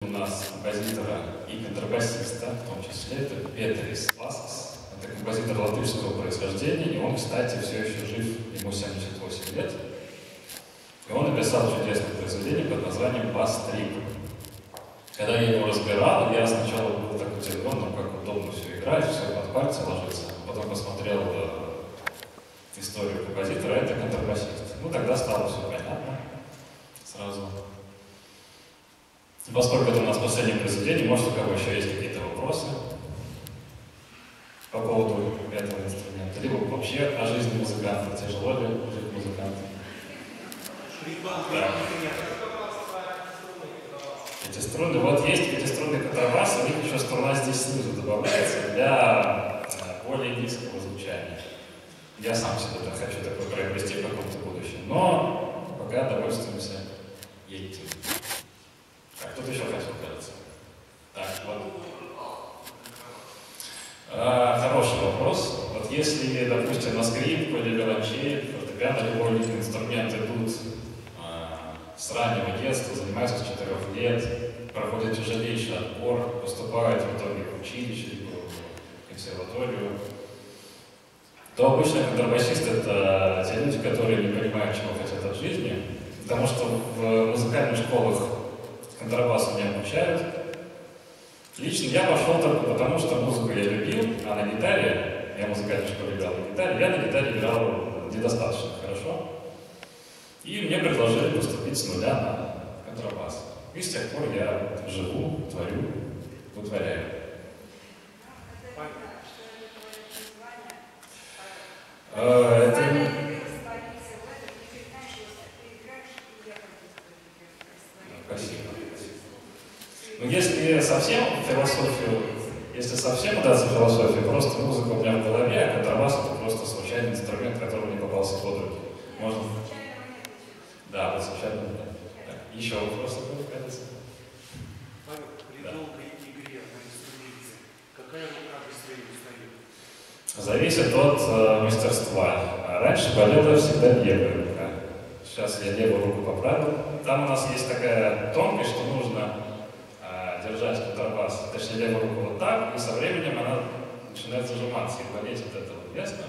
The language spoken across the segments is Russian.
У нас композитора и контрабасиста, в том числе, это Петрис Паскс. Это композитор латышского происхождения, и он, кстати, все еще жив, ему 78 лет. И он написал чудесное произведение под названием «Бас-трип». Когда я его разбирал, я сначала был так удивлен, ну как удобно все играть, все под пальцы ложится. Потом посмотрел историю композитора, это контрабасист. Ну тогда стало все понятно сразу. Поскольку это у нас последнее произведение, может, у кого еще есть какие-то вопросы по поводу этого инструмента, либо вообще о жизни музыканта, тяжело ли жить музыкантом. Да. Эти струны, вот есть пятиструнный контрабас, у них еще струна здесь снизу добавляется для более низкого звучания. Я сам себе так хочу такое приобрести в каком-то будущем, но пока довольствуемся этим. Так, тут еще хотел кажется. Так, вот. Хороший вопрос. Вот если, допустим, на скрипку или виолончель, фортепиано, любой инструмент идут с раннего детства, занимаются с 4 лет, проходят тяжелейший отбор, поступают в итоге в училище, либо в консерваторию, то обычно контрабасист — это те люди, которые не понимают, чего хотят от жизни, потому что в музыкальных школах контрабасу не обучают. Лично я пошел только потому, что музыку я любил, а на гитаре, я в музыкальной школе играл на гитаре, я на гитаре играл недостаточно хорошо. И мне предложили поступить с нуля на контрабас. И с тех пор я живу, творю, вытворяю. Спасибо. Ну, если совсем удастся философию, просто музыка у меня в голове, а контрабас — это просто случайный инструмент, который мне попался под руки. Можно? Да, вот случайно. Еще вопросы будут, кажется? Павел, при долгой игре на инструменте какая рука быстрее устает? Зависит от мастерства. Раньше болела всегда левая рука. Сейчас я левую руку поправил. Там у нас есть такая тонкость, что нужно держать контрабас, точнее левую руку вот так, и со временем она начинает зажиматься и болеть от этого места.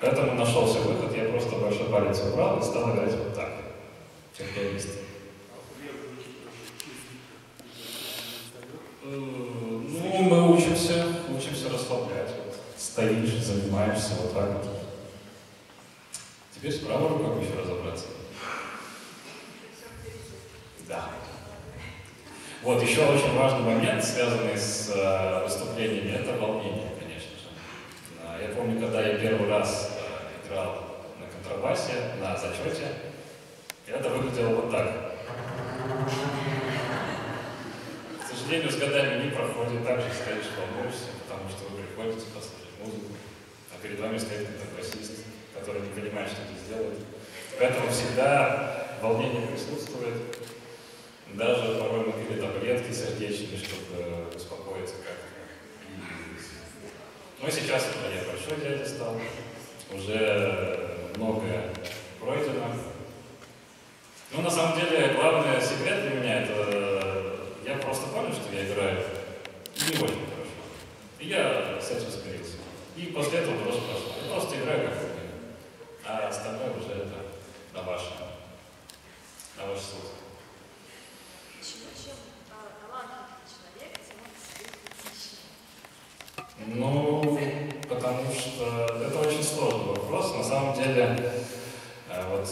Поэтому нашелся выход, я просто большой палец убрал и стал играть вот так. Терпелист. Ну, мы учимся расслаблять. Вот. Стоишь, занимаешься вот так вот. Теперь с правой рукой еще разобраться. Да. Вот, еще очень важный момент, связанный с выступлениями, это волнение, конечно же. Я помню, когда я первый раз играл на контрабасе, на зачете, это выглядело вот так. К сожалению, с годами не проходит, так же стоишь, волнуешься, потому что вы приходите послушать музыку, а перед вами стоит контрабасист, который не понимает, что здесь делает. Поэтому всегда волнение присутствует. Даже, по-моему, пили таблетки сердечные, чтобы успокоиться как-то. Ну и сейчас, когда я большой дядя стал, уже многое пройдено. Ну, на самом деле, главный секрет для меня — это я просто понял, что я играю не очень хорошо. И я с этим смирился. И после этого тоже пошло. Я просто играю как умею. А остальное уже это на ваш суд. Ну, потому что это очень сложный вопрос. На самом деле, вот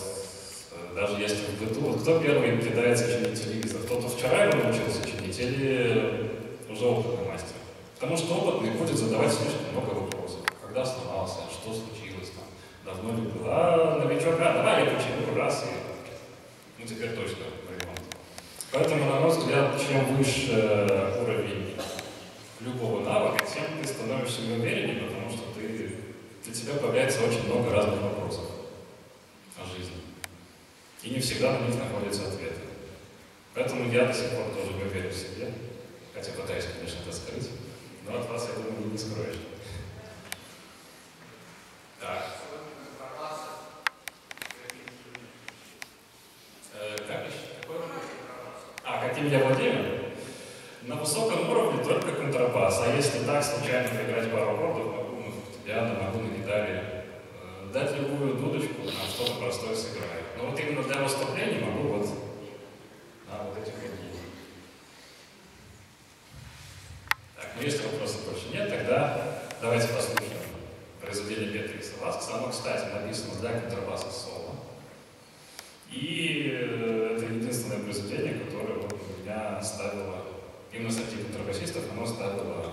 даже если в быту, вот кто первый кидается чинить телевизор? Кто-то вчера его научился чинить или уже опытный мастер? Потому что опытный будет задавать слишком много вопросов. Когда сломался, что случилось там, давно ли было? А новичок, давай я починю раз и ну теперь точно ремонт. Поэтому, на мой взгляд, чем выше уровень любого навыка, тем ты становишься увереннее, потому что для тебя появляется очень много разных вопросов о жизни. И не всегда на них находятся ответы. Поэтому я до сих пор тоже не уверен в себе, хотя пытаюсь, конечно, это скрыть, но от вас, я думаю, не скроешь. Так. Как еще? Каким я владею? На высоком уровне только контрабас, а если так случайно поиграть пару аккордов, могу на фортепиано, могу на гитаре, дать любую дудочку, на что-то простое сыграю. Но вот именно для выступлений могу вот на вот этих вот. Так, ну если вопросов больше нет, тогда давайте послушаем произведение Беатрикса Васкса. Оно, кстати, написано для контрабаса соло. И это единственное произведение, которое вот меня ставило, именно среди контрабасистов, оно ставило